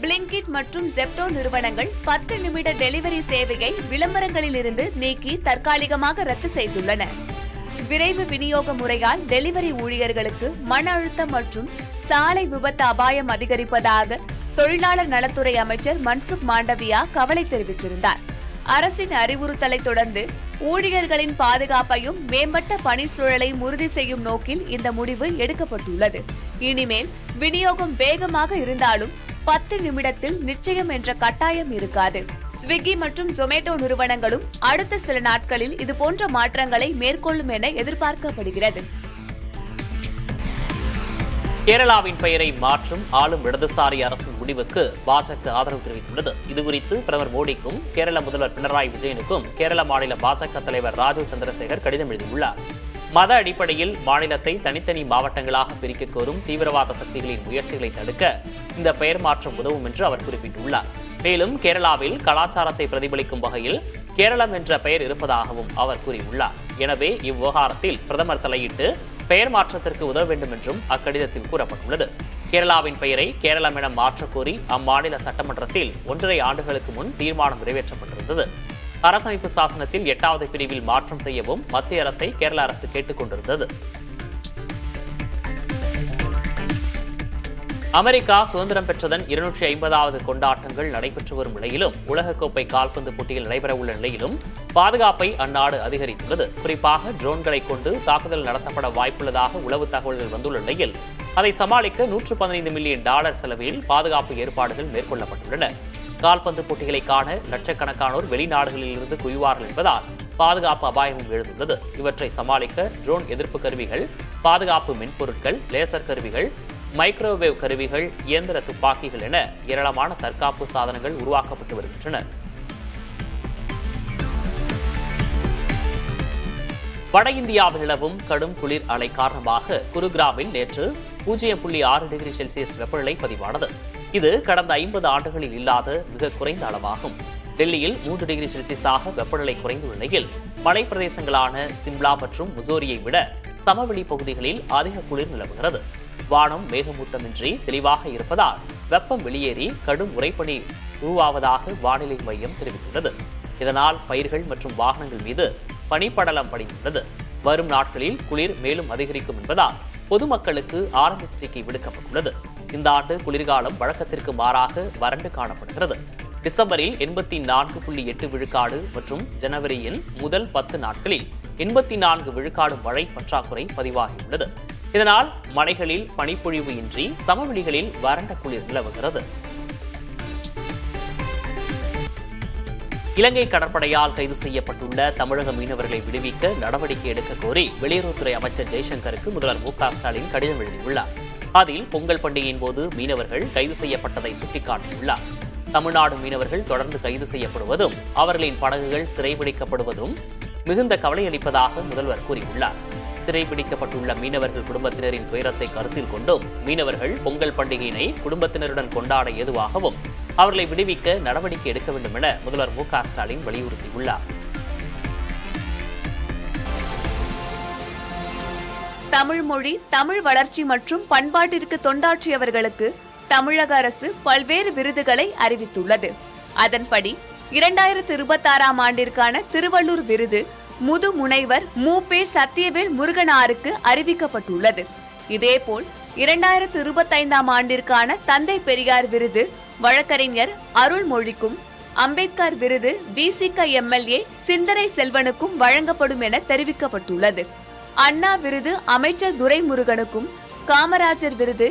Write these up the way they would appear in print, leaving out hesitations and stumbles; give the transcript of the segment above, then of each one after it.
Blinkit மற்றும் ஜெப்டோ நிறுவனங்கள் 10 நிமிட டெலிவரி சேவையை விளம்பரங்களிலிருந்து நீக்கி தற்காலிகமாக ரத்து செய்துள்ளன. விரைவு விநியோக முறையால் டெலிவரி ஊழியர்களுக்கு மன அழுத்தம் மற்றும் சாலை விபத்து அபாயம் அதிகரிப்பதாக தொழிலாளர் நலத்துறை அமைச்சர் மன்சுக் மாண்டவியா கவலை தெரிவித்திருந்தார். அரசின் அறிவுறுத்தலை தொடர்ந்து ஊழியர்களின் பாதுகாப்பையும் மேம்பட்ட பணி சூழலை உறுதி செய்யும் நோக்கில் இந்த முடிவு எடுக்கப்பட்டுள்ளது. இனிமேல் விநியோகம் வேகமாக இருந்தாலும் 10 நிமிடத்தில் நிச்சயம் என்ற கட்டாயம் இருக்காது. ஸ்விக்கி மற்றும் ஜொமேட்டோ நிறுவனங்களும் அடுத்த சில நாட்களில் இதுபோன்ற மாற்றங்களை மேற்கொள்ளும் என எதிர்பார்க்கப்படுகிறது. கேரளாவின் பெயரை மாற்றும் ஆளும் இடதுசாரி அரசின் முடிவுக்கு பாஜக ஆதரவு தெரிவித்துள்ளது. இதுகுறித்து பிரதமர் மோடிக்கும் கேரள முதல்வர் பினராயி விஜயனுக்கும் கேரள மாநில பாஜக தலைவர் ராஜீவ் சந்திரசேகர் கடிதம் எழுதியுள்ளார். மத அடிப்படையில் மாநிலத்தை தனித்தனி மாவட்டங்களாக பிரிக்க கோரும் தீவிரவாத சக்திகளின் முயற்சிகளை தடுக்க இந்த பெயர் மாற்றம் உதவும் என்று அவர் குறிப்பிட்டுள்ளார். மேலும் கேரளாவில் கலாச்சாரத்தை பிரதிபலிக்கும் வகையில் கேரளம் என்ற பெயர் இருப்பதாகவும் அவர் கூறியுள்ளார். எனவே இவ்விவகாரத்தில் பிரதமர் தலையிட்டு பெயர் மாற்றத்திற்கு உதவ வேண்டும் என்றும் அக்கடிதத்தில் கூறப்பட்டுள்ளது. கேரளாவின் பெயரை கேரளம் என மாற்றக் கோரி அம்மாநில சட்டமன்றத்தில் 1.5 ஆண்டுகளுக்கு முன் தீர்மானம் நிறைவேற்றப்பட்டிருந்தது. அரசமைப்பு சாசனத்தில் 8வது பிரிவில் மாற்றம் செய்யவும் மத்திய அரசை கேரள அரசு கேட்டுக் கொண்டிருந்தது. அமெரிக்கா சுதந்திரம் பெற்றதன் 250வது கொண்டாட்டங்கள் நடைபெற்று வரும் நிலையிலும் உலகக்கோப்பை கால்பந்து போட்டியில் நடைபெறவுள்ள நிலையிலும் பாதுகாப்பை அந்நாடு அதிகரித்துள்ளது. குறிப்பாக ட்ரோன்களை கொண்டு தாக்குதல் நடத்தப்பட வாய்ப்புள்ளதாக உளவு தகவல்கள் வந்துள்ள நிலையில் அதை சமாளிக்க $115 மில்லியன் செலவில் பாதுகாப்பு ஏற்பாடுகள் மேற்கொள்ளப்பட்டுள்ளன. கால்பந்து போட்டிகளை காண லட்சக்கணக்கானோர் வெளிநாடுகளில் இருந்து குவிவார்கள் என்பதால் பாதுகாப்பு அபாயமும் எழுந்துள்ளது. இவற்றை சமாளிக்க ட்ரோன் எதிர்ப்பு கருவிகள், பாதுகாப்பு மென்பொருட்கள், லேசர் கருவிகள், மைக்ரோவேவ் கருவிகள், இயந்திர துப்பாக்கிகள் என ஏராளமான தற்காப்பு சாதனங்கள் உருவாக்கப்பட்டு வருகின்றன. வட இந்தியாவில் நிலவும் கடும் குளிர் அலை காரணமாக குருகிராமில் நேற்று 0.6 டிகிரி செல்சியஸ் வெப்பநிலை பதிவானது. இது கடந்த 50 ஆண்டுகளில் இல்லாத மிக குறைந்த அளவாகும். டெல்லியில் 3 டிகிரி செல்சியஸாக வெப்பநிலை குறைந்துள்ள நிலையில் மலை பிரதேசங்களான சிம்லா மற்றும் முசோரியை விட சமவெளி பகுதிகளில் அதிக குளிர் நிலவுகிறது. வானம் மேகமூட்டமின்றி தெளிவாக இருப்பதால் வெப்பம் வெளியேறி கடும் உறைபனி உருவாவதாக வானிலை மையம் தெரிவித்துள்ளது. இதனால் பயிர்கள் மற்றும் வாகனங்கள் மீது பனிப்படலம் படிந்துள்ளது. வரும் நாட்களில் குளிர் மேலும் அதிகரிக்கும் என்பதால் பொதுமக்களுக்கு ஆரஞ்சு எச்சரிக்கை விடுக்கப்பட்டுள்ளது. இந்த ஆண்டு குளிர்காலம் வழக்கத்திற்கு மாறாக வறண்டு காணப்படுகிறது. டிசம்பரில் 84.8 விழுக்காடு மற்றும் ஜனவரியின் முதல் 10 நாட்களில் 84 விழுக்காடு மழை பற்றாக்குறை பதிவாகியுள்ளது. இதனால் மலைகளில் பனிப்பொழிவு இன்றி சமவெளிகளில் வறண்ட குளிர் நிலவுகிறது. இலங்கை கடற்படையால் கைது செய்யப்பட்டுள்ள தமிழக மீனவர்களை விடுவிக்க நடவடிக்கை எடுக்க கோரி வெளியுறவுத்துறை அமைச்சர் ஜெய்சங்கருக்கு முதல்வர் மு.க.ஸ்டாலின் கடிதம் எழுதியுள்ளார். அதில் பொங்கல் பண்டிகையின் போது மீனவர்கள் கைது செய்யப்பட்டதை சுட்டிக்காட்டியுள்ளார். தமிழ்நாடு மீனவர்கள் தொடர்ந்து கைது செய்யப்படுவதும் அவர்களின் படகுகள் சிறைபிடிக்கப்படுவதும் மிகுந்த கவலையளிப்பதாக முதல்வர் கூறியுள்ளார். சிறைபிடிக்கப்பட்டுள்ள மீனவர்கள் குடும்பத்தினரின் துயரத்தை கருத்தில் கொண்டும் மீனவர்கள் பொங்கல் பண்டிகையினை குடும்பத்தினருடன் கொண்டாட ஏதுவாகவும் அவர்களை விடுவிக்க நடவடிக்கை எடுக்க வேண்டும் என முதல்வர் மு.க.ஸ்டாலின் வலியுறுத்தியுள்ளார். தமிழ் மொழி, தமிழ் வளர்ச்சி மற்றும் பண்பாட்டிற்கு தொண்டாற்றியவர்களுக்கு தமிழக அரசு பல்வேறு விருதுகளை அறிவித்துள்ளது. அதன்படி 2026ஆம் ஆண்டிற்கான திருவள்ளூர் விருது முது முனைவர் மு.பெ. சத்தியவேல் முருகனாருக்கு அறிவிக்கப்பட்டுள்ளது. இதேபோல் 2025ஆம் ஆண்டிற்கான தந்தை பெரியார் விருது வழக்கறிஞர் அருள்மொழிக்கும், அம்பேத்கர் விருது விசிக எம்எல்ஏ சிந்தரை செல்வனுக்கும் வழங்கப்படும் என தெரிவிக்கப்பட்டுள்ளது. அண்ணா விருது அமைச்சர் துரைமுருகனுக்கும், காமராஜர் விருது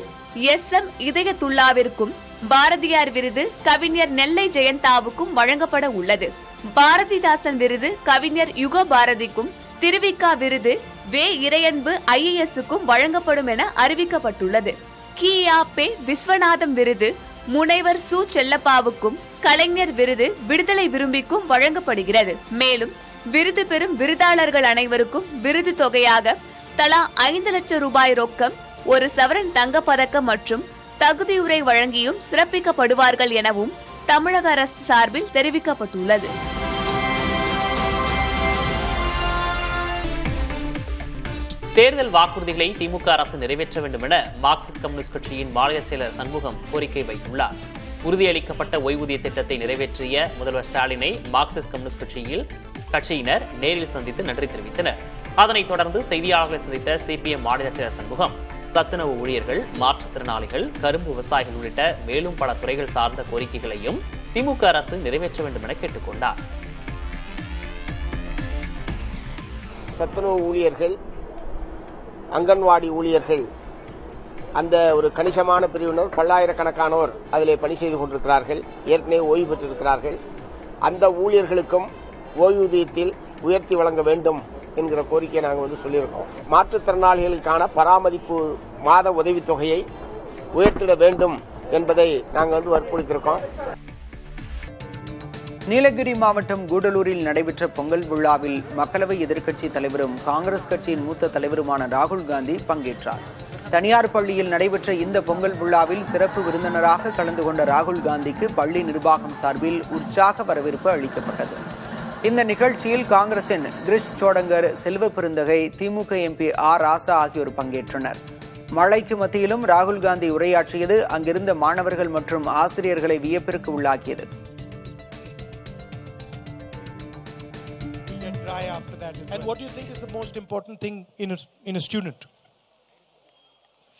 எஸ்.எம். இதயத்துல்லாவிற்கும், பாரதியார் விருது கவிஞர் நெல்லை ஜெயந்தாவுக்கும் வழங்கப்பட உள்ளது. பாரதிதாசன் விருது கவிஞர் யுக பாரதிக்கும், திருவிக்கா விருது வே. இறையன்பு IAS-க்கும் வழங்கப்படும் என அறிவிக்கப்பட்டுள்ளது. கி.ஆ.பெ. விஸ்வநாதம் விருது முனைவர் சு. செல்லப்பாவுக்கும், கலைஞர் விருது விடுதலை விரும்பிக்கும் வழங்கப்படுகிறது. மேலும் விருது பெறும் விருதாளர்கள் அனைவருக்கும் விருது தொகையாக தலா 5 லட்சம் ரூபாய் ரொக்கம், 1 சவரன் தங்கப்பதக்கம் மற்றும் தகுதியுரை வழங்கியும் சிறப்பிக்கப்படுவார்கள் எனவும் தமிழக அரசு சார்பில் தெரிவிக்கப்பட்டுள்ளது. தேர்தல் வாக்குறுதிகளை திமுக அரசு நிறைவேற்ற வேண்டும் என மார்க்சிஸ்ட் கம்யூனிஸ்ட் கட்சியின் மாநில செயலர் சண்முகம் கோரிக்கை வைத்துள்ளார். உறுதியளிக்கப்பட்ட ஓய்வூதிய திட்டத்தை நிறைவேற்றிய முதல்வர் ஸ்டாலினை மார்க்சிஸ்ட் கம்யூனிஸ்ட் கட்சியினர் நேரில் சந்தித்து நன்றி தெரிவித்தனர். அதனைத் தொடர்ந்து செய்தியாளர்களை சந்தித்த சிபிஎம் மாநில செயலர் சண்முகம், சத்துணவு ஊழியர்கள், மாற்றுத்திறனாளிகள், கரும்பு விவசாயிகள் உள்ளிட்ட மேலும் பல துறைகள் சார்ந்த கோரிக்கைகளையும் திமுக அரசு நிறைவேற்ற வேண்டும் என கேட்டுக் கொண்டார். சத்துணவு ஊழியர்கள், அங்கன்வாடி ஊழியர்கள், அந்த ஒரு கணிசமான பிரிவினர் பல்லாயிரக்கணக்கானோர் அதிலே பணி செய்து கொண்டிருக்கிறார்கள். ஏற்கனவே ஓய்வு பெற்றிருக்கிறார்கள். அந்த ஊழியர்களுக்கும் ஓய்வூதியத்தில் உயர்த்தி வழங்க வேண்டும் என்கிற கோரிக்கையை நாங்கள் சொல்லியிருக்கோம். மாற்றுத்திறனாளிகளுக்கான பராமரிப்பு மாத உதவித்தொகையை உயர்த்திட வேண்டும் என்பதை நாங்கள் வற்புறுத்தியிருக்கோம். நீலகிரி மாவட்டம் கூடலூரில் நடைபெற்ற பொங்கல் விழாவில் மக்களவை எதிர்க்கட்சித் தலைவரும் காங்கிரஸ் கட்சியின் மூத்த தலைவருமான ராகுல் காந்தி பங்கேற்றார். தனியார் பள்ளியில் நடைபெற்ற இந்த பொங்கல் விழாவில் சிறப்பு விருந்தினராக கலந்து கொண்ட ராகுல் காந்திக்கு பள்ளி நிர்வாகம் சார்பில் உற்சாக வரவேற்பு அளிக்கப்பட்டது. இந்த நிகழ்ச்சியில் காங்கிரசின் கிரிஷ் சோடங்கர், செல்வ பெருந்தகை, திமுக எம்பி ஆர் ராசா ஆகியோர் பங்கேற்றனர். மழைக்கு மத்தியிலும் ராகுல் காந்தி உரையாற்றியது அங்கிருந்த மாணவர்கள் மற்றும் ஆசிரியர்களை வியப்பிற்கு உள்ளாக்கியது. After that, and what do you think is the most important thing in a student?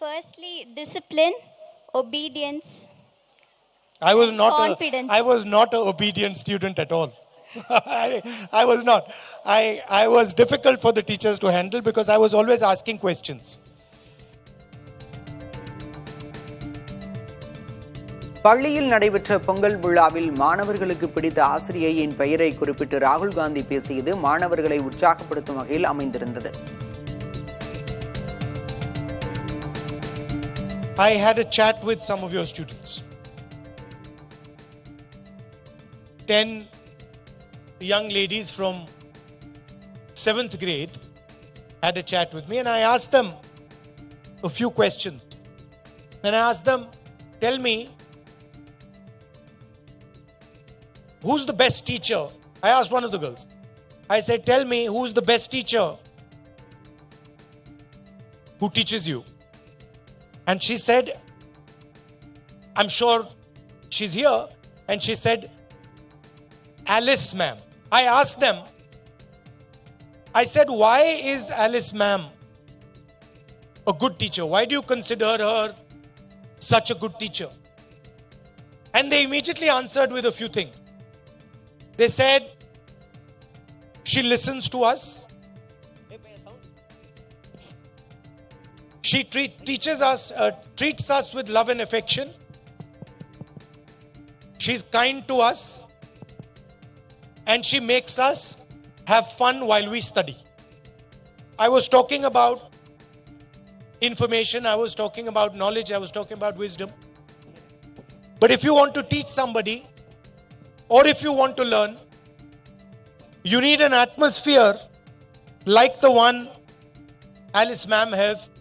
Firstly, discipline, obedience. Confidence. I was not an obedient student at all. I was not. I was difficult for the teachers to handle because I was always asking questions. பள்ளியில் நடைபெற்ற பொங்கல் விழாவில் மாணவர்களுக்கு பிடித்த ஆசிரியையின் பெயரை குறிப்பிட்டு ராகுல் காந்தி பேசியது மாணவர்களை உற்சாகப்படுத்தும் வகையில் அமைந்திருந்தது. I had a chat with some of your students. 10 young ladies from 7th grade had a chat with me and I asked them a few questions. And I asked them, tell me, who's the best teacher? I asked one of the girls. I said, tell me, who's the best teacher who teaches you? And she said, I'm sure she's here. And she said, Alice ma'am. I asked them, I said, why is Alice ma'am a good teacher? Why do you consider her such a good teacher? And they immediately answered with a few things. They said, she listens to us. She treats us with love and affection. She's kind to us. And she makes us have fun while we study. I was talking about information. I was talking about knowledge. I was talking about wisdom. But if you want to teach somebody, or if you want to learn, you need an atmosphere like the one Alice ma'am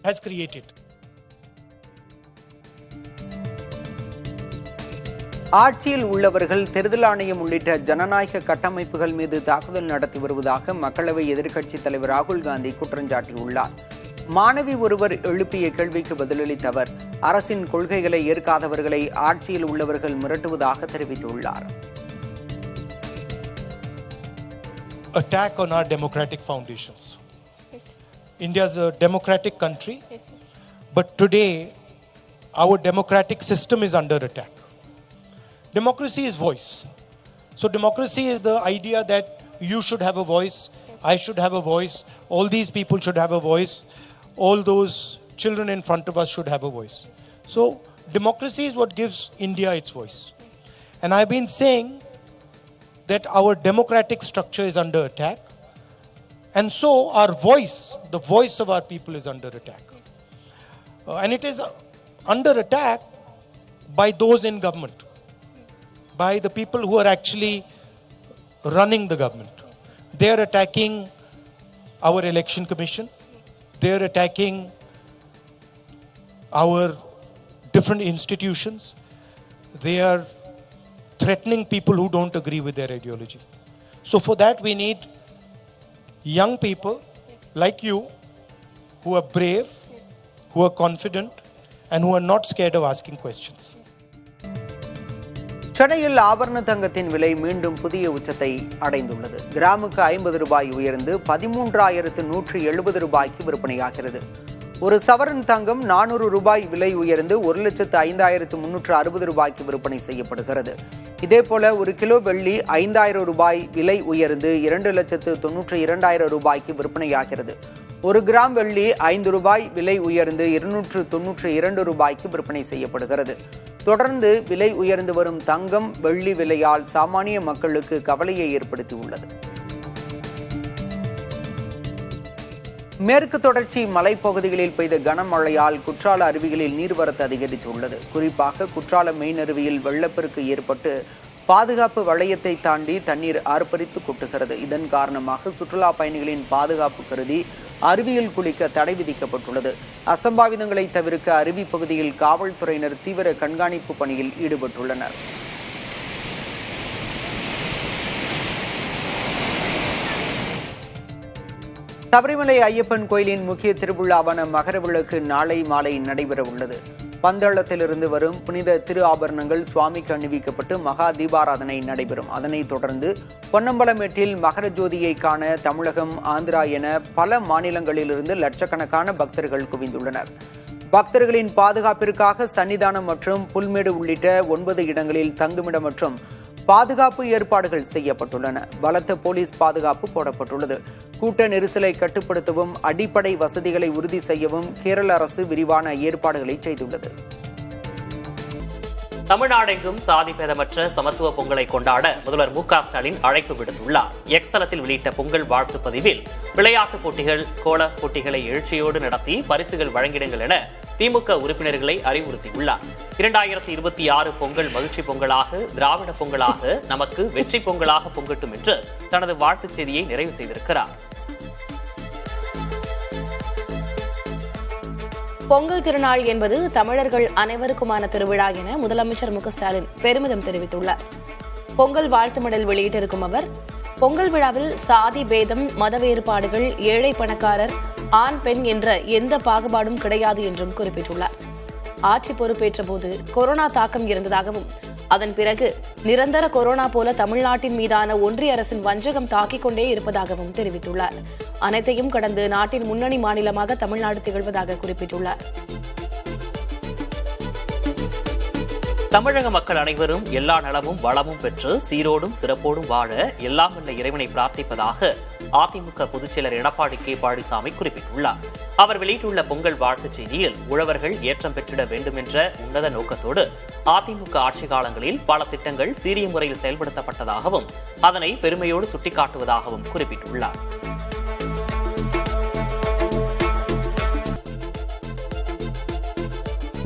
has created. ஆட்சியில் உள்ளவர்கள் தேர்தல் ஆணையம் உள்ளிட்ட ஜனநாயக கட்டமைப்புகள் மீது தாக்குதல் நடத்தி வருவதாக மக்களவை எதிர்க்கட்சித் தலைவர் ராகுல் காந்தி குற்றம் சாட்டியுள்ளார். மாணவி ஒருவர் எழுப்பிய கேள்விக்கு பதிலளித்த அவர், அரசின் கொள்கைகளை ஏற்காதவர்களை ஆட்சியில் உள்ளவர்கள் மிரட்டுவதாக தெரிவித்துள்ளார். Attack on our democratic foundations. Yes. India is a democratic country. Yes, sir. But today, our democratic system is under attack. Democracy is voice. So democracy is the idea that you should have a voice, yes. I should have a voice, all these people should have a voice, all those children in front of us should have a voice. Yes. So democracy is what gives India its voice. Yes. And I've been saying that our democratic structure is under attack, and so our voice, the voice of our people, is under attack. And it is under attack by those in government, by the people who are actually running the government. They are attacking our election commission, they are attacking our different institutions, they are threatening people who don't agree with their ideology. So for that we need young people, yes, like you, who are brave, yes, who are confident, and who are not scared of asking questions. Yes. சென்னையில் ஆபரண தங்கத்தின் விலை மீண்டும் புதிய உச்சத்தை அடைந்துள்ளது. கிராமுக்கு 50 ரூபாய் உயர்ந்து 13,170 ரூபாய்க்கு விற்பனையாகிறது. ஒரு சவரன் தங்கம் 400 ரூபாய் விலை உயர்ந்து 1,05,360 ரூபாய்க்கு விற்பனை செய்யப்படுகிறது. இதேபோல ஒரு கிலோ வெள்ளி 5,000 ரூபாய் விலை உயர்ந்து 2,92,000 ரூபாய்க்கு விற்பனையாகிறது. ஒரு கிராம் வெள்ளி 5 ரூபாய் விலை உயர்ந்து 292 ரூபாய்க்கு விற்பனை செய்யப்படுகிறது. தொடர்ந்து விலை உயர்ந்து வரும் தங்கம் வெள்ளி விலையால் சாமானிய மக்களுக்கு கவலையை ஏற்படுத்தியுள்ளது. மேற்கு தொடர்ச்சி மலைப்பகுதிகளில் பெய்த கனமழையால் குற்றால அருவிகளில் நீர்வரத்து அதிகரித்துள்ளது. குறிப்பாக குற்றால மெயின் அருவியில் வெள்ளப்பெருக்கு ஏற்பட்டு பாதுகாப்பு வளையத்தை தாண்டி தண்ணீர் ஆர்ப்பரித்து கொட்டுகிறது. இதன் காரணமாக சுற்றுலா பயணிகளின் பாதுகாப்பு கருதி அருவியில் குளிக்க தடை விதிக்கப்பட்டுள்ளது. அசம்பாவிதங்களை தவிர்க்க அருவி பகுதியில் காவல்துறையினர் தீவிர கண்காணிப்பு பணியில் ஈடுபட்டுள்ளனர். சபரிமலை ஐயப்பன் கோயிலின் முக்கிய திருவிழாவான மகரவிளக்கு நாளை மாலை நடைபெற உள்ளது. பந்தளத்திலிருந்து வரும் புனித திரு ஆபரணங்கள் சுவாமிக்கு அணிவிக்கப்பட்டு மகா தீபாராதனை நடைபெறும். அதனைத் தொடர்ந்து பொன்னம்பலமேட்டில் மகர ஜோதியை காண தமிழகம், ஆந்திரா என பல மாநிலங்களிலிருந்து லட்சக்கணக்கான பக்தர்கள் குவிந்துள்ளனர். பக்தர்களின் பாதுகாப்பிற்காக சன்னிதானம் மற்றும் புல்மேடு உள்ளிட்ட 9 இடங்களில் தங்குமிடம் மற்றும் பாதுகாப்பு ஏற்பாடுகள் செய்யப்பட்டுள்ளன. பலத்த போலீஸ் பாதுகாப்பு போடப்பட்டுள்ளது. கூட்ட நெரிசலை கட்டுப்படுத்தவும் அடிப்படை வசதிகளை உறுதி செய்யவும் கேரள அரசு விரிவான ஏற்பாடுகளை செய்துள்ளது. தமிழ்நாடெங்கும் சாதி பேதமற்ற சமத்துவ பொங்கலை கொண்டாட முதல்வர் மு.க.ஸ்டாலின் அழைப்பு விடுத்துள்ளார். எக்ஸ் தளத்தில் வெளியிட்ட பொங்கல் வாழ்த்து பதிவில் விளையாட்டுப் போட்டிகள், கோல போட்டிகளை எழுச்சியோடு நடத்தி பரிசுகள் வழங்கிடுங்கள் என திமுக உறுப்பினர்களை அறிவுறுத்தியுள்ளார். 2026 பொங்கல் மகிழ்ச்சி பொங்கலாக, திராவிட பொங்கலாக, நமக்கு வெற்றி பொங்கலாக பொங்கட்டும் என்று தனது வாழ்த்துச் செய்தியை நிறைவு செய்திருக்கிறார். பொங்கல் திருநாள் என்பது தமிழர்கள் அனைவருக்குமான திருவிழா என முதலமைச்சர் மு.க.ஸ்டாலின் பெருமிதம் தெரிவித்துள்ளார். பொங்கல் வாழ்த்து மடல் வெளியிட்டிருக்கும் அவர், பொங்கல் விழாவில் சாதி பேதம், மத வேறுபாடுகள், ஏழை பணக்காரர், ஆண் பெண் என்ற எந்த பாகுபாடும் கிடையாது என்றும் குறிப்பிட்டுள்ளார். ஆட்சி பொறுப்பேற்ற போது கொரோனா தாக்கம் இருந்ததாகவும், அதன் பிறகு நிரந்தர கொரோனா போல தமிழ்நாட்டின் மீதான ஒன்றிய அரசின் வஞ்சகம் தாக்கிக் கொண்டே இருப்பதாகவும் தெரிவித்துள்ளார். அனைத்தையும் கடந்து நாட்டின் முன்னணி மாநிலமாக தமிழ்நாடு திகழ்வதாக குறிப்பிட்டுள்ளார். தமிழக மக்கள் அனைவரும் எல்லா நலமும் வளமும் பெற்று சீரோடும் சிறப்போடும் வாழ எல்லாம் வல்ல இறைவனை பிரார்த்திப்பதாக அதிமுக பொதுச்செயலர் எடப்பாடி கே. பழனிசாமி குறிப்பிட்டுள்ளார். அவர் வெளியிட்டுள்ள பொங்கல் வாழ்த்துச் செய்தியில் உழவர்கள் ஏற்றம் பெற்றிட வேண்டும் என்ற உன்னத நோக்கத்தோடு அதிமுக ஆட்சி காலங்களில் பல திட்டங்கள் சீரிய முறையில் செயல்படுத்தப்பட்டதாகவும் அதனை பெருமையோடு சுட்டிக்காட்டுவதாகவும் குறிப்பிட்டுள்ளார்.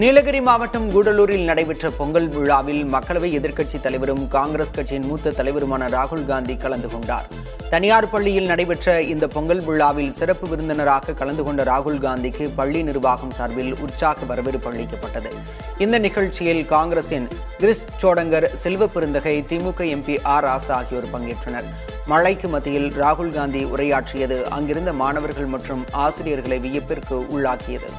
நீலகிரி மாவட்டம் கூடலூரில் நடைபெற்ற பொங்கல் விழாவில் மக்களவை எதிர்க்கட்சித் தலைவரும் காங்கிரஸ் கட்சியின் மூத்த தலைவருமான ராகுல் காந்தி கலந்து கொண்டார். தனியார் பள்ளியில் நடைபெற்ற இந்த பொங்கல் விழாவில் சிறப்பு விருந்தினராக கலந்து கொண்ட ராகுல் காந்திக்கு பள்ளி நிர்வாகம் சார்பில் உற்சாக வரவேற்பு அளிக்கப்பட்டது. இந்த நிகழ்ச்சியில் காங்கிரசின் கிரிஷ் சோடங்கர், செல்வ பெருந்தகை, திமுக எம்பி ஆர் ராசா ஆகியோர் பங்கேற்றனர். மழைக்கு மத்தியில் ராகுல் காந்தி உரையாற்றியது அங்கிருந்த மாணவர்கள் மற்றும் ஆசிரியர்களை வியப்பிற்கு உள்ளாக்கியது.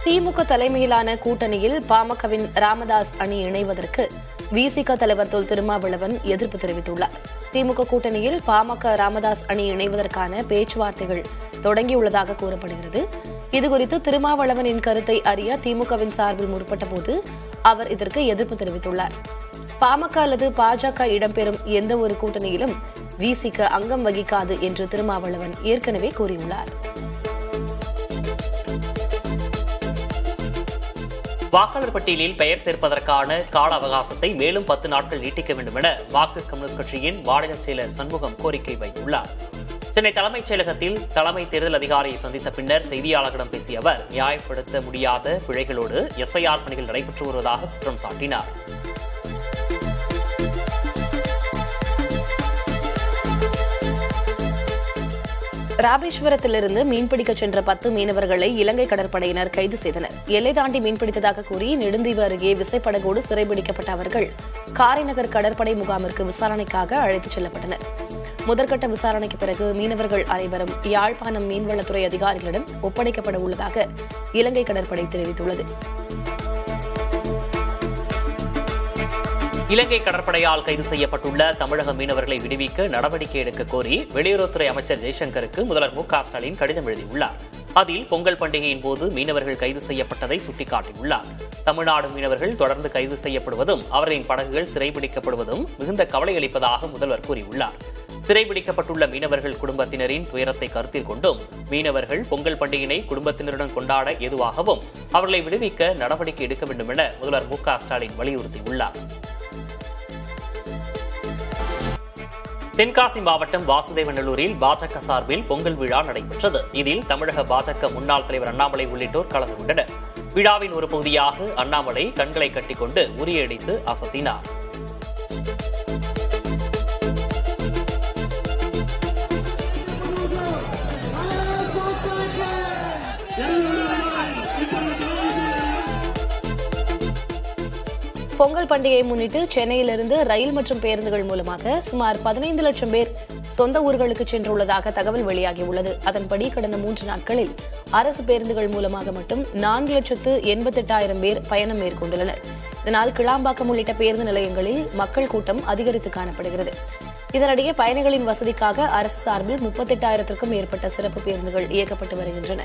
திமுக தலைமையிலான கூட்டணியில் பாமகவின் ராமதாஸ் அணி இணைவதற்கு விசிக தலைவர் தொல் திருமாவளவன் எதிர்ப்பு தெரிவித்துள்ளார். திமுக கூட்டணியில் பாமக ராமதாஸ் அணி இணைவதற்கான பேச்சுவார்த்தைகள் தொடங்கியுள்ளதாக கூறப்படுகிறது. இதுகுறித்து திருமாவளவனின் கருத்தை அறிய திமுகவின் சார்பில் முற்பட்ட போது அவர் இதற்கு எதிர்ப்பு தெரிவித்துள்ளார். பாமக அல்லது பாஜக இடம்பெறும் எந்த ஒரு கூட்டணியிலும் விசிக அங்கம் வகிக்காது என்று திருமாவளவன் ஏற்கனவே கூறியுள்ளார். வாக்காளர் பட்டியலில் பெயர் சேர்ப்பதற்கான கால அவகாசத்தை மேலும் 10 நாட்கள் நீட்டிக்க வேண்டும் என மார்க்சிஸ்ட் கம்யூனிஸ்ட் கட்சியின் மாநில செயலர் சண்முகம் கோரிக்கை வைத்துள்ளார். சென்னை தலைமைச் செயலகத்தில் தலைமை தேர்தல் அதிகாரியை சந்தித்த பின்னர் செய்தியாளர்களிடம் பேசிய அவர், நியாயப்படுத்த முடியாத பிழைகளோடு எஸ்ஐஆர் பணிகள் நடைபெற்று வருவதாக குற்றம் சாட்டினார். ராமேஸ்வரத்திலிருந்து மீன்பிடிக்க சென்ற 10 மீனவர்களை இலங்கை கடற்படையினர் கைது செய்தனர். எல்லை தாண்டி மீன்பிடித்ததாக கூறி நெடுந்தீவு அருகே விசைப்படகோடு சிறைபிடிக்கப்பட்ட அவர்கள் காரைநகர் கடற்படை முகாமிற்கு விசாரணைக்காக அழைத்துச் செல்லப்பட்டனர். முதற்கட்ட விசாரணைக்கு பிறகு மீனவர்கள் அனைவரும் யாழ்ப்பாணம் மீன்வளத்துறை அதிகாரிகளிடம் ஒப்படைக்கப்பட உள்ளதாக இலங்கை கடற்படை தெரிவித்துள்ளது. இலங்கை கடற்படையால் கைது செய்யப்பட்டுள்ள தமிழக மீனவர்களை விடுவிக்க நடவடிக்கை எடுக்க கோரி வெளியுறவுத்துறை அமைச்சர் ஜெய்சங்கருக்கு முதல்வர் மு க ஸ்டாலின் கடிதம் எழுதியுள்ளார். அதில் பொங்கல் பண்டிகையின் போது மீனவர்கள் கைது செய்யப்பட்டதை சுட்டிக்காட்டியுள்ளார். தமிழ்நாடு மீனவர்கள் தொடர்ந்து கைது செய்யப்படுவதும் அவர்களின் படகுகள் சிறைபிடிக்கப்படுவதும் மிகுந்த கவலை அளிப்பதாக முதல்வர் கூறியுள்ளார். சிறைபிடிக்கப்பட்டுள்ள மீனவர்கள் குடும்பத்தினரின் துயரத்தை கருத்தில் கொண்டும் மீனவர்கள் பொங்கல் பண்டிகையினை குடும்பத்தினருடன் கொண்டாட ஏதுவாகவும் அவர்களை விடுவிக்க நடவடிக்கை எடுக்க வேண்டும் என முதல்வர் மு க ஸ்டாலின் வலியுறுத்தியுள்ளார். தென்காசி மாவட்டம் வாசுதேவநல்லூரில் பாஜக சார்பில் பொங்கல் விழா நடைபெற்றது. இதில் தமிழக பாஜக முன்னாள் தலைவர் அண்ணாமலை உள்ளிட்டோர் கலந்து கொண்டனர். விழாவின் ஒரு பகுதியாக அண்ணாமலை கண்களை கட்டிக்கொண்டு உரியடித்து அசத்தினார். பொங்கல் பண்டிகையை முன்னிட்டு சென்னையிலிருந்து ரயில் மற்றும் பேருந்துகள் மூலமாக சுமார் 15 லட்சம் பேர் சொந்த ஊர்களுக்கு சென்றுள்ளதாக தகவல் வெளியாகியுள்ளது. அதன்படி கடந்த 3 நாட்களில் அரசு பேருந்துகள் மூலமாக மட்டும் 4,88,000 பேர் பயணம் மேற்கொண்டுள்ளனர். இதனால் கிளாம்பாக்கம் உள்ளிட்ட பேருந்து நிலையங்களில் மக்கள் கூட்டம் அதிகரித்து காணப்படுகிறது. இதனிடையே பயணிகளின் வசதிக்காக அரசு சார்பில் 38,000க்கும் மேற்பட்ட சிறப்பு பேருந்துகள் இயக்கப்பட்டு வருகின்றன.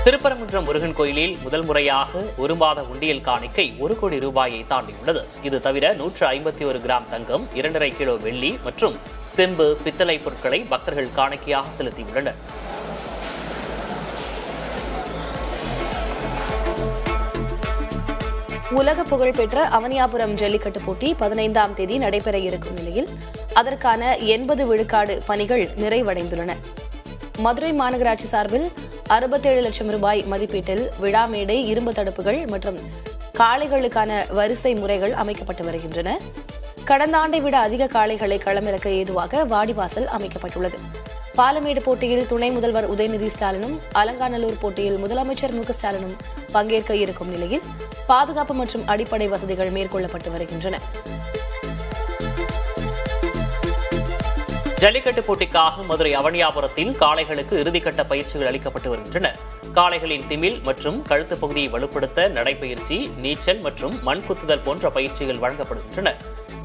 திருப்பரங்குன்றம் முருகன் கோயிலில் முதல் முறையாக ஒரு மாத உண்டியல் காணிக்கை 1 கோடி ரூபாயை தாண்டியுள்ளது. இது தவிர 151 கிராம் தங்கம், 2.5 கிலோ வெள்ளி மற்றும் செம்பு, பித்தளை பொருட்களை பக்தர்கள் காணிக்கையாக செலுத்தியுள்ளனர். உலக புகழ்பெற்ற அவனியாபுரம் ஜல்லிக்கட்டு போட்டி 15ஆம் தேதி நடைபெற இருக்கும் நிலையில் அதற்கான 80 விழுக்காடு பணிகள் நிறைவடைந்துள்ளன. மதுரை மாநகராட்சி சார்பில் 67 லட்சம் ரூபாய் மதிப்பீட்டில் விழா மேடை, இரும்பு தடுப்புகள் மற்றும் காளைகளுக்கான வரிசை முறைகள் அமைக்கப்பட்டு வருகின்றன. கடந்த ஆண்டை விட அதிக காளைகளை களமிறக்க ஏதுவாக வாடிவாசல் அமைக்கப்பட்டுள்ளது. பாலமேடு போட்டியில் துணை முதல்வர் உதயநிதி ஸ்டாலினும், அலங்காநல்லூர் போட்டியில் முதலமைச்சர் மு க ஸ்டாலினும் பங்கேற்க இருக்கும் நிலையில் பாதுகாப்பு மற்றும் அடிப்படை வசதிகள் மேற்கொள்ளப்பட்டு வருகின்றன. ஜல்லிக்கட்டு போட்டிக்காக மதுரை அவனியாபுரத்தில் காளைகளுக்கு இறுதிக்கட்ட பயிற்சிகள் அளிக்கப்பட்டு வருகின்றன. காளைகளின் திமில் மற்றும் கழுத்து பகுதியை வலுப்படுத்த நடைப்பயிற்சி, நீச்சல் மற்றும் மண் குத்துதல் போன்ற பயிற்சிகள் வழங்கப்படுகின்றன.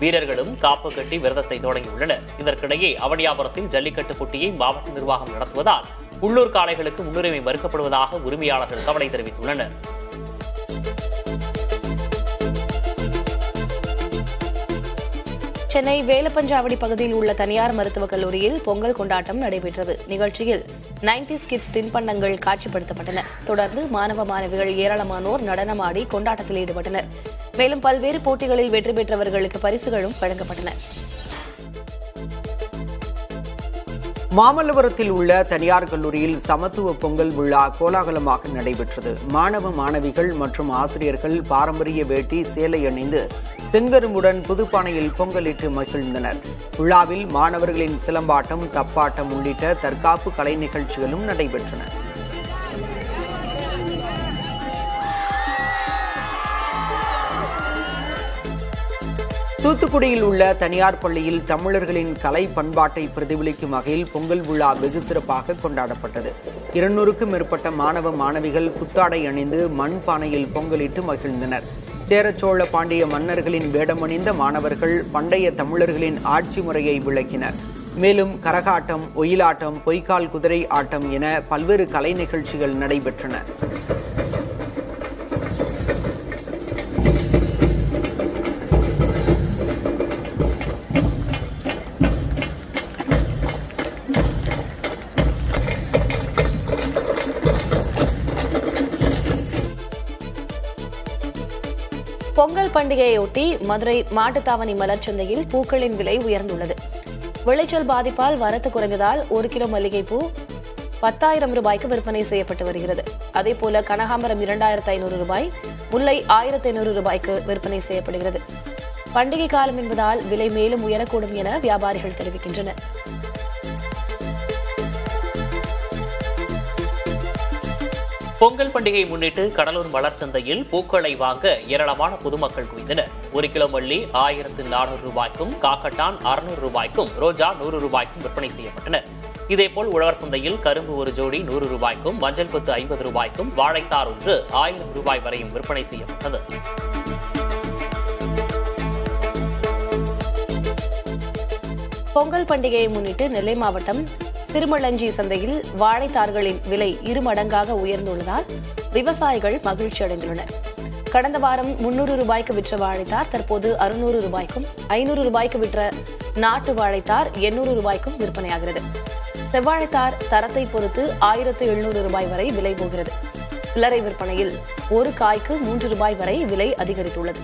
வீரர்களும் காப்பு கட்டி விரதத்தை தொடங்கியுள்ளனர். இதற்கிடையே அவனியாபுரத்தில் ஜல்லிக்கட்டு போட்டியை மாவட்ட நிர்வாகம் நடத்துவதால் உள்ளூர் காளைகளுக்கு முன்னுரிமை மறுக்கப்படுவதாக உரிமையாளர்கள் கவலை தெரிவித்துள்ளனர். சென்னை வேலப்பஞ்சாவடி பகுதியில் உள்ள தனியார் மருத்துவக் கல்லூரியில் பொங்கல் கொண்டாட்டம் நடைபெற்றது. நிகழ்ச்சியில் 90s கிட்ஸ் தின்பண்டங்கள் காட்சிப்படுத்தப்பட்டன. தொடர்ந்து மாணவ மாணவிகள் ஏராளமானோர் நடனமாடி கொண்டாட்டத்தில் ஈடுபட்டனர். மேலும் பல்வேறு போட்டிகளில் வெற்றி பெற்றவர்களுக்கு பரிசுகளும் வழங்கப்பட்டன. மாமல்லபுரத்தில் உள்ள தனியார் கல்லூரியில் சமத்துவ பொங்கல் விழா கோலாகலமாக நடைபெற்றது. மாணவ மாணவிகள் மற்றும் ஆசிரியர்கள் பாரம்பரிய வேட்டி, சேலை அணிந்து செங்கரும்புடன் புதுப்பானையில் பொங்கலிட்டு மகிழ்ந்தனர். விழாவில் மாணவர்களின் சிலம்பாட்டம், தப்பாட்டம் உள்ளிட்ட தற்காப்பு கலை நிகழ்ச்சிகளும் நடைபெற்றன. தூத்துக்குடியில் உள்ள தனியார் பள்ளியில் தமிழர்களின் கலை பண்பாட்டை பிரதிபலிக்கும் வகையில் பொங்கல் விழா வெகு சிறப்பாக கொண்டாடப்பட்டது. 200க்கும் மேற்பட்ட மாணவ மாணவிகள் புத்தாடை அணிந்து மண் பானையில் பொங்கலிட்டு மகிழ்ந்தனர். சேரச்சோழ பாண்டிய மன்னர்களின் வேடமணிந்த மாணவர்கள் பண்டைய தமிழர்களின் ஆட்சி முறையை விளக்கினர். மேலும் கரகாட்டம், ஒயிலாட்டம், பொய்க்கால் குதிரை ஆட்டம் என பல்வேறு கலை நிகழ்ச்சிகள் நடைபெற்றன. பொங்கல் பண்டிகையொட்டி மதுரை மாட்டுத்தாவணி மலர்ச்சந்தையில் பூக்களின் விலை உயர்ந்துள்ளது. விளைச்சல் பாதிப்பால் வரத்து குறைந்ததால் 1 கிலோ மல்லிகைப்பூ 10,000 ரூபாய்க்கு விற்பனை செய்யப்பட்டு வருகிறது. அதேபோல கனகாம்பரம் 2,500 ரூபாய், முல்லை 1,500 ரூபாய்க்கு விற்பனை செய்யப்படுகிறது. பண்டிகை காலம் என்பதால் விலை மேலும் உயரக்கூடும் என வியாபாரிகள் தெரிவிக்கின்றனர். பொங்கல் பண்டிகையை முன்னிட்டு கடலூர் மலர் சந்தையில் பூக்களை வாங்க ஏராளமான பொதுமக்கள் குவிந்தனர். 1 கிலோ மல்லி 1400 ரூபாய்க்கும், காக்கட்டான் 600 ரூபாய்க்கும், ரோஜா 100 ரூபாய்க்கும் விற்பனை செய்யப்பட்டன. இதேபோல் உழவர் சந்தையில் கரும்பு ஒரு ஜோடி 100 ரூபாய்க்கும், மஞ்சள் கொத்து 50 ரூபாய்க்கும், வாழைத்தார் ஒன்று 1000 ரூபாய் வரையும் விற்பனை செய்யப்பட்டது. பொங்கல் பண்டிகையை முன்னிட்டு நெல்லை மாவட்டம் சிறுமளஞ்சி சந்தையில் வாழைத்தார்களின் விலை 2 மடங்காக உயர்ந்துள்ளதால் விவசாயிகள் மகிழ்ச்சி அடைந்துள்ளனர். கடந்த வாரம் 300 ரூபாய்க்கு விற்ற வாழைத்தார் தற்போது 600 ரூபாய்க்கும், 500 ரூபாய்க்கு விற்ற நாட்டு வாழைத்தார் 800 ரூபாய்க்கும் விற்பனையாகிறது. செவ்வாழைத்தார் தரத்தை பொறுத்து 1700 ரூபாய் வரை விலை போகிறது. சில்லறை விற்பனையில் ஒரு காய்க்கு 3 ரூபாய் வரை விலை அதிகரித்துள்ளது.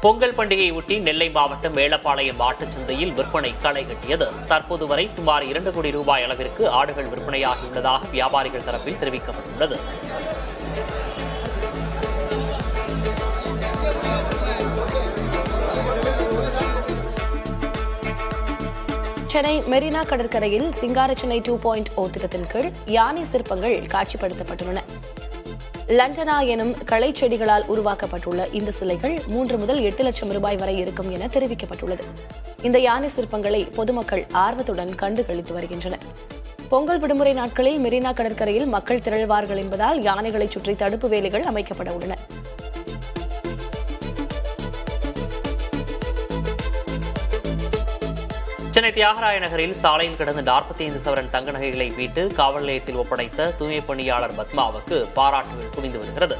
பொங்கல் பண்டிகையை ஒட்டி நெல்லை மாவட்டம் மேலப்பாளையம் மாட்டுச் சந்தையில் விற்பனை களை கட்டியது. தற்போது வரை சுமார் 2 கோடி ரூபாய் அளவிற்கு ஆடுகள் விற்பனையாகியுள்ளதாக வியாபாரிகள் தரப்பில் தெரிவிக்கப்பட்டுள்ளது. சென்னை மெரினா கடற்கரையில் சிங்காரச்சென்னை 2.0 திட்டத்தின் கீழ் யானை சிற்பங்கள் காட்சிப்படுத்தப்பட்டுள்ளன. லண்டனா எனும் களை செடிகளால் உருவாக்கப்பட்டுள்ள இந்த சிலைகள் 3 முதல் 8 லட்சம் ரூபாய் வரை இருக்கும் என தெரிவிக்கப்பட்டுள்ளது. இந்த யானை சிற்பங்களை பொதுமக்கள் ஆர்வத்துடன் கண்டு களித்து வருகின்றனர். பொங்கல் விடுமுறை நாட்களில் மெரினா கடற்கரையில் மக்கள் திரள்வார்கள் என்பதால் யானைகளை சுற்றி தடுப்பு வேலிகள் அமைக்கப்பட உள்ளன. சென்னை தியாகராய நகரில் சாலையில் கிடந்த 45 சவரன் தங்க நகைகளை மீட்டு காவல் நிலையத்தில் ஒப்படைத்த தூய்மை பணியாளர் பத்மாவுக்கு பாராட்டுகள் குவிந்து வருகிறது.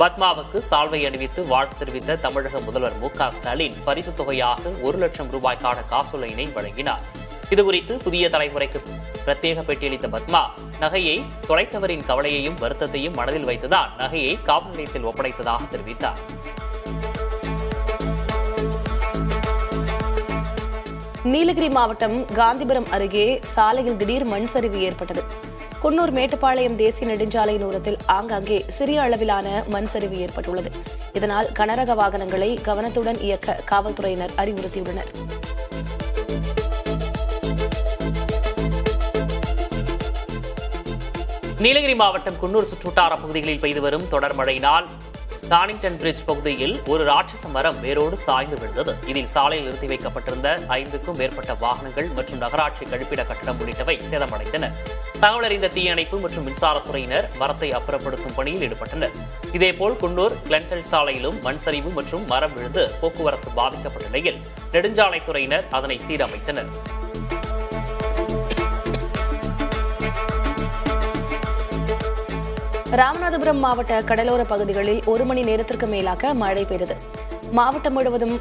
பத்மாவுக்கு சால்வை அணிவித்து வாழ்த்து தெரிவித்த தமிழக முதல்வர் மு.க.ஸ்டாலின் பரிசுத் தொகையாக 1 லட்சம் ரூபாய்க்கான காசோலையினை வழங்கினார். இதுகுறித்து புதிய தலைமுறைக்கு பிரத்யேக பேட்டியளித்த பத்மா, நகையை தொலைத்தவரின் கவலையையும் வருத்தத்தையும் மனதில் வைத்துதான் நகையை காவல் நிலையத்தில் ஒப்படைத்ததாக தெரிவித்தார். நீலகிரி மாவட்டம் காந்திபுரம் அருகே சாலையில் திடீர் மண் சரிவு ஏற்பட்டது. குன்னூர் மேட்டுப்பாளையம் தேசிய நெடுஞ்சாலையின் ஓரத்தில் ஆங்காங்கே சிறிய அளவிலான மண் சரிவு ஏற்பட்டுள்ளது. இதனால் கனரக வாகனங்களை கவனத்துடன் இயக்க காவல்துறையினர் அறிவுறுத்தியுள்ளனர். நீலகிரி மாவட்டம் குன்னூர் சுற்றுவட்டார பகுதிகளில் பெய்து வரும் தொடர் மழையினால் டானிங்டன் பிரிட்ஜ் பகுதியில் ஒரு ராட்சச மரம் வேரோடு சாய்ந்து விழுந்தது. இதில் சாலையில் நிறுத்தி வைக்கப்பட்டிருந்த 5க்கும் மேற்பட்ட வாகனங்கள் மற்றும் நகராட்சி கழிப்பிட கட்டடம் உள்ளிட்டவை சேதமடைந்தன. தகவல் அறிந்த தீயணைப்பு மற்றும் மின்சாரத்துறையினர் மரத்தை அப்புறப்படுத்தும் பணியில் ஈடுபட்டனர். இதேபோல் குன்னூர் கிளென்டல் சாலையிலும் மண் சரிவு மற்றும் மரம் விழுந்து போக்குவரத்து பாதிக்கப்பட்ட நிலையில் நெடுஞ்சாலைத்துறையினர் அதனை சீரமைத்தனர். ராமநாதபுரம் மாவட்ட கடலோர பகுதிகளில் 1 மணி நேரத்திற்கு மேலாக மழை பெய்தது. மாவட்டம் முழுவதும்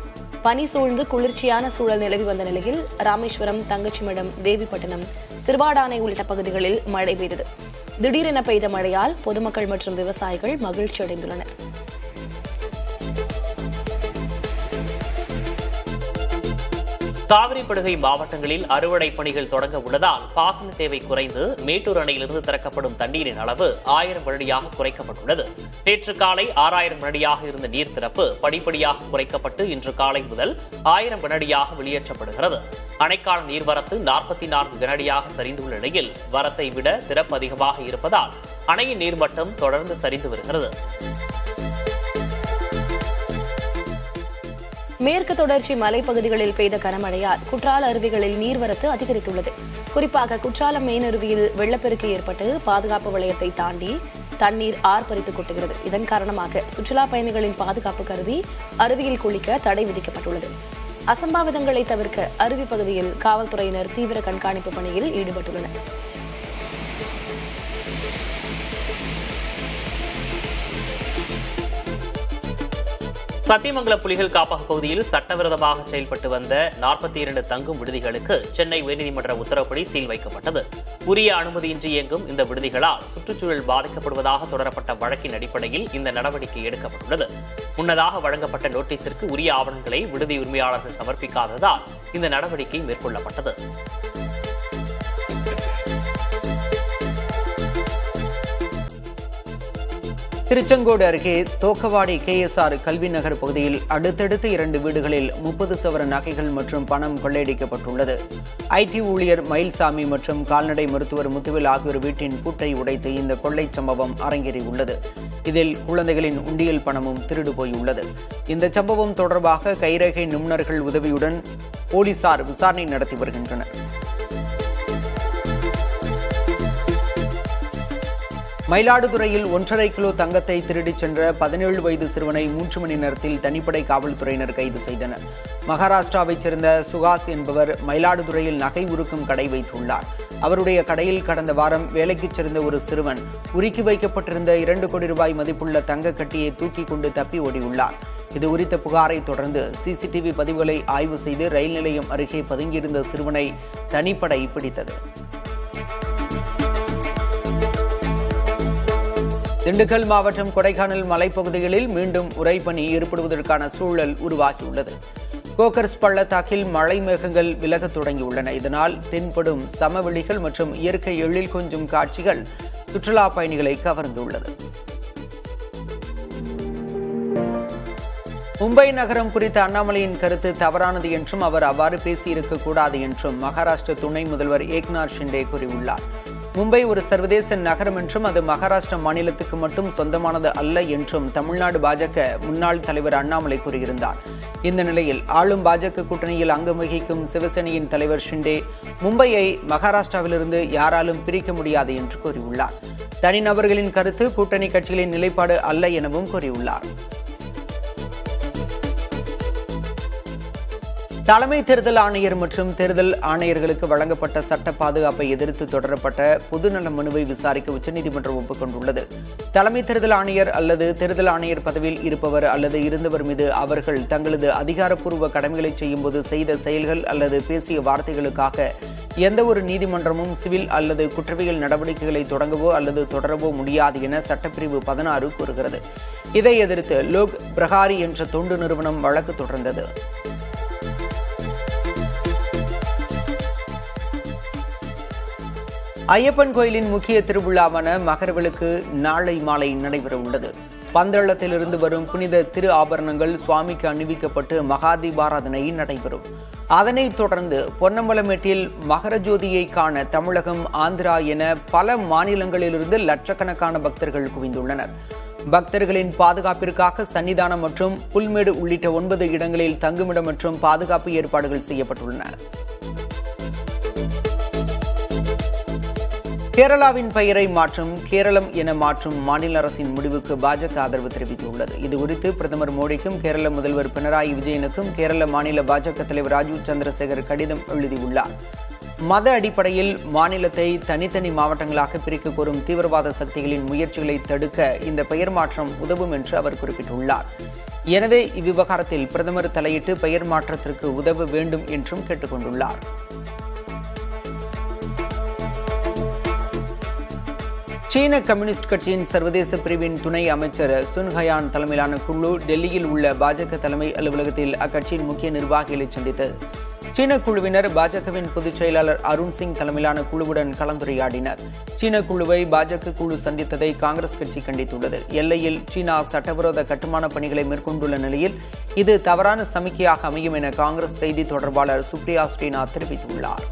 பனி சூழ்ந்து குளிர்ச்சியான சூழல் நிலவி வந்த நிலையில் ராமேஸ்வரம், தங்கச்சிமடம், தேவிப்பட்டினம், திருவாடானை உள்ளிட்ட பகுதிகளில் மழை பெய்தது. திடீரென பெய்த மழையால் பொதுமக்கள் மற்றும் விவசாயிகள் மகிழ்ச்சி அடைந்துள்ளனர். காவிரி படுகை மாவட்டங்களில் அறுவடை பணிகள் தொடங்க உள்ளதால் பாசன தேவை குறைந்து மேட்டூர் அணையிலிருந்து திறக்கப்படும் தண்ணீரின் அளவு 1000 கனஅடியாக குறைக்கப்பட்டுள்ளது. நேற்று காலை 6000 கனஅடியாக இருந்த நீர் திறப்பு படிப்படியாக குறைக்கப்பட்டு இன்று காலை முதல் 1000 கனஅடியாக வெளியேற்றப்படுகிறது. அணைக்கான நீர்வரத்து 44 கனஅடியாக சரிந்துள்ள நிலையில் வரத்தை விட திறப்பு அதிகமாக இருப்பதால் அணையின் நீர்மட்டம் தொடர்ந்து சரிந்து வருகிறது. மேற்கு தொடர்ச்சி மலைப்பகுதிகளில் பெய்த கனமழையால் குற்றால அருவிகளில் நீர்வரத்து அதிகரித்துள்ளது. குறிப்பாக குற்றாலம் மெயின் அருவியில் வெள்ளப்பெருக்கு ஏற்பட்டு பாதுகாப்பு வளையத்தை தாண்டி தண்ணீர் ஆர்ப்பரித்து கொட்டுகிறது. இதன் காரணமாக சுற்றுலா பயணிகளின் பாதுகாப்பு கருதி அருவியில் குளிக்க தடை விதிக்கப்பட்டுள்ளது. அசம்பாவிதங்களை தவிர்க்க அருவி பகுதியில் காவல்துறையினர் தீவிர கண்காணிப்பு பணியில் ஈடுபட்டுள்ளனர். சத்தியமங்கலம் புலிகள் காப்பக பகுதியில் சட்டவிரோதமாக செயல்பட்டு வந்த 42 தங்கும் விடுதிகளுக்கு சென்னை உயர்நீதிமன்ற உத்தரவுப்படி சீல் வைக்கப்பட்டது. உரிய அனுமதியின்றி இயங்கும் இந்த விடுதிகளால் சுற்றுச்சூழல் பாதிக்கப்படுவதாக தொடரப்பட்ட வழக்கின் அடிப்படையில் இந்த நடவடிக்கை எடுக்கப்பட்டுள்ளது. முன்னதாக வழங்கப்பட்ட நோட்டீஸிற்கு உரிய ஆவணங்களை விடுதி உரிமையாளர்கள் சமர்ப்பிக்காததால் இந்த நடவடிக்கை மேற்கொள்ளப்பட்டது. திருச்செங்கோடு அருகே தோக்கவாடி KSR கல்வி நகர் பகுதியில் அடுத்தடுத்து 2 வீடுகளில் 30 சவர நகைகள் மற்றும் பணம் கொள்ளையடிக்கப்பட்டுள்ளது. IT ஊழியர் மயில்சாமி மற்றும் கால்நடை மருத்துவர் முத்துவேல் ஆகியோர் வீட்டின் பூட்டை உடைத்து இந்த கொள்ளை சம்பவம் அரங்கேறியுள்ளது. இதில் குழந்தைகளின் உண்டியல் பணமும் திருடு போயுள்ளது. இந்த சம்பவம் தொடர்பாக கைரேகை நிபுணர்கள் உதவியுடன் போலீசார் விசாரணை நடத்தி வருகின்றனர். மயிலாடுதுறையில் 1.5 கிலோ தங்கத்தை திருடிச் சென்ற 17 வயது சிறுவனை 3 மணி நேரத்தில் தனிப்படை காவல்துறையினர் கைது செய்தனர். மகாராஷ்டிராவைச் சேர்ந்த சுகாஸ் என்பவர் மயிலாடுதுறையில் நகை உருக்கும் கடை வைத்துள்ளார். அவருடைய கடையில் கடந்த வாரம் வேலைக்கு சேர்ந்த ஒரு சிறுவன் உருக்கி வைக்கப்பட்டிருந்த 2 கோடி ரூபாய் மதிப்புள்ள தங்க கட்டியை தூக்கி கொண்டு தப்பி ஓடியுள்ளார். இது குறித்த புகாரை தொடர்ந்து CCTV பதிவுகளை ஆய்வு செய்து ரயில் நிலையம் அருகே பதுங்கியிருந்த சிறுவனை தனிப்படை பிடித்தது. திண்டுக்கல் மாவட்டம் கொடைக்கானல் மலைப்பகுதிகளில் மீண்டும் உறைபனி ஏற்படுவதற்கான சூழல் உருவாகியுள்ளது. கோக்கர்ஸ் பள்ளத்தாக்கில் மழை மேகங்கள் விலகத் தொடங்கியுள்ளன. இதனால் தென்படும் சமவெளிகள் மற்றும் இயற்கை எழில் கொஞ்சும் காட்சிகள் சுற்றுலா பயணிகளை கவர்ந்துள்ளது. மும்பை நகரம் குறித்த அண்ணாமலையின் கருத்து தவறானது என்றும் அவர் அவ்வாறு பேசியிருக்கக்கூடாது என்றும் மகாராஷ்டிர துணை முதல்வர் ஏக்நாத் ஷிண்டே கூறியுள்ளார். மும்பை ஒரு சர்வதேச நகரம் என்றும் அது மகாராஷ்டிரா மாநிலத்துக்கு மட்டும் சொந்தமானது அல்ல என்றும் தமிழ்நாடு பாஜக முன்னாள் தலைவர் அண்ணாமலை கூறியிருந்தார். இந்த நிலையில் ஆளும் பாஜக கூட்டணியில் அங்கம் வகிக்கும் சிவசேனையின் தலைவர் ஷிண்டே மும்பையை மகாராஷ்டிராவிலிருந்து யாராலும் பிரிக்க முடியாது என்று கூறியுள்ளார். தனிநபர்களின் கருத்து கூட்டணி கட்சிகளின் நிலைப்பாடு அல்ல எனவும் கூறியுள்ளார். தலைமை தேர்தல் ஆணையர் மற்றும் தேர்தல் ஆணையர்களுக்கு வழங்கப்பட்ட சட்ட பாதுகாப்பை எதிர்த்து தொடரப்பட்ட பொதுநல மனுவை விசாரிக்க உச்சநீதிமன்றம் ஒப்புக்கொண்டுள்ளது. தலைமை தேர்தல் ஆணையர் அல்லது தேர்தல் ஆணையர் பதவியில் இருப்பவர் அல்லது இருந்தவர் மீது அவர்கள் தங்களது அதிகாரப்பூர்வ கடமைகளை செய்யும்போது செய்த செயல்கள் அல்லது பேசிய வார்த்தைகளுக்காக எந்த ஒரு நீதிமன்றமும் சிவில் அல்லது குற்றவியல் நடவடிக்கைகளை தொடங்கவோ அல்லது தொடரவோ முடியாது என சட்டப்பிரிவு 16 கூறுகிறது. இதை எதிர்த்து லோக் பிரஹாரி என்ற தொண்டு நிறுவனம் வழக்கு தொடர்ந்தது. ஐயப்பன் கோயிலின் முக்கிய திருவிழாவான மகரவிளக்கு நாளை மாலை நடைபெற உள்ளது. பந்தளத்திலிருந்து வரும் புனித திரு ஆபரணங்கள் சுவாமிக்கு அணிவிக்கப்பட்டு மகாதீபாராதனை நடைபெறும். அதனைத் தொடர்ந்து பொன்னம்பலமேட்டில் மகர ஜோதியை காண தமிழகம், ஆந்திரா என பல மாநிலங்களிலிருந்து லட்சக்கணக்கான பக்தர்கள் குவிந்துள்ளனர். பக்தர்களின் பாதுகாப்பிற்காக சன்னிதானம் மற்றும் புல்மேடு உள்ளிட்ட 9 இடங்களில் தங்குமிடம் மற்றும் பாதுகாப்பு ஏற்பாடுகள் செய்யப்பட்டுள்ளன. கேரளாவின் பெயரை கேரளம் என மாற்றும் மாநில அரசின் முடிவுக்கு பாஜக ஆதரவு தெரிவித்துள்ளது. இதுகுறித்து பிரதமர் மோடிக்கும் கேரள முதல்வர் பினராயி விஜயனுக்கும் கேரள மாநில பாஜக தலைவர் ராஜீவ் சந்திரசேகர் கடிதம் எழுதியுள்ளார். மத அடிப்படையில் மாநிலத்தை தனித்தனி மாவட்டங்களாக பிரிக்க கோரும் தீவிரவாத சக்திகளின் முயற்சிகளை தடுக்க இந்த பெயர் மாற்றம் உதவும் என்று அவர் குறிப்பிட்டுள்ளார். எனவே இவ்விவகாரத்தில் பிரதமர் தலையிட்டு பெயர் மாற்றத்திற்கு உதவ வேண்டும் என்றும் கேட்டுக் கொண்டுள்ளார். சீன கம்யூனிஸ்ட் கட்சியின் சர்வதேச பிரிவின் துணை அமைச்சர் சுன் ஹயான் தலைமையிலான குழு டெல்லியில் உள்ள பாஜக தலைமை அலுவலகத்தில் அக்கட்சியின் முக்கிய நிர்வாகிகளை சந்தித்தது. சீன குழுவினர் பாஜகவின் பொதுச் செயலாளர் அருண் சிங் தலைமையிலான குழுவுடன் கலந்துரையாடினர். சீன குழுவை பாஜக குழு சந்தித்ததை காங்கிரஸ் கட்சி கண்டித்துள்ளது. எல்லையில் சீனா சட்டவிரோத கட்டுமான பணிகளை மேற்கொண்டுள்ள நிலையில் இது தவறான சமிக்கையாக அமையும் என காங்கிரஸ் செய்தி தொடர்பாளர் சுப்ரியா ஸ்ரீநாத் தெரிவித்துள்ளார்.